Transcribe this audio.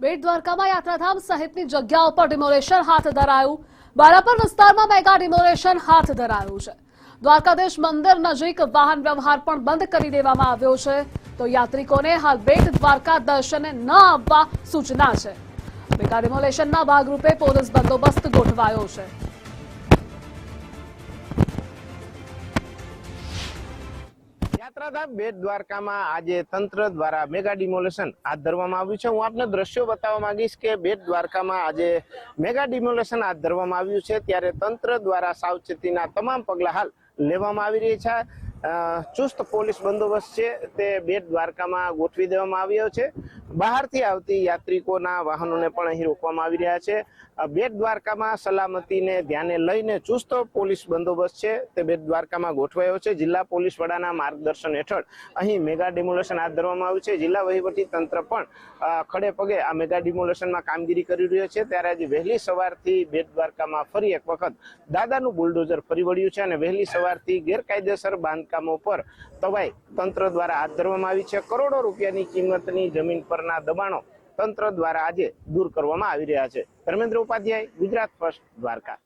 બેટ દ્વારકામાં યાત્રાધામ સહિતની જગ્યાઓ પર ડિમોલેશન હાથ ધરાયું। બારાપર વિસ્તારમાં મેગા ડિમોલેશન હાથ ધરાયું છે। દ્વારકાધીશ મંદિર નજીક વાહન વ્યવહાર પણ બંધ કરી દેવામાં આવ્યો છે, તો યાત્રિકોને હાલ બેટ દ્વારકા દર્શને ન આવવા સૂચના છે। મેગા ડિમોલેશનના ભાગરૂપે પોલીસ બંદોબસ્ત ગોઠવાયો છે। યાત્રાધામ બેટ દ્વારકામાં આજે તંત્ર દ્વારા મેગા ડિમોલેશન હાથ ધરવામાં આવ્યું છે। હું આપને દ્રશ્યો બતાવવા માંગીશ કે બેટ દ્વારકામાં આજે મેગા ડિમોલેશન હાથ ધરવામાં આવ્યું છે, ત્યારે તંત્ર દ્વારા સાવચેતીના તમામ પગલા હાલ લેવામાં આવી રહ્યા છે। ચુસ્ત પોલીસ બંદોબસ્ત છે તે બેટ દ્વારકામાં ગોઠવી દેવામાં આવ્યો છે। બહારથી આવતી યાત્રિકોના વાહનોને પણ અહીં રોકવામાં આવી રહ્યા છે। બેટ દ્વારકામાં સલામતીને ધ્યાને લઈને ચુસ્ત પોલીસ બંદોબસ્ત છે તે બેટ દ્વારકામાં ગોઠવાયો છે। જિલ્લા પોલીસ વડાના માર્ગદર્શન હેઠળ અહીં મેગા ડિમોલેશન હાથ ધરવામાં આવ્યું છે। જિલ્લા વહીવટી તંત્ર પણ ખડે પગે આ મેગા ડિમોલેશનમાં કામગીરી કરી રહ્યો છે। ત્યારે આજે વહેલી સવારથી બેટ દ્વારકામાં ફરી એક વખત દાદાનું બુલડોઝર ફરી વળ્યું છે અને વહેલી સવારથી ગેરકાયદેસર બાંધકામો પર તવાઈ તંત્ર દ્વારા હાથ ધરવામાં આવી છે। કરોડો રૂપિયાની કિંમતની જમીન પરના દબાણો તંત્ર દ્વારા આજે દૂર કરવામાં આવી રહ્યા છે। ધર્મેન્દ્ર ઉપાધ્યાય, ગુજરાત ફર્સ્ટ, દ્વારકા।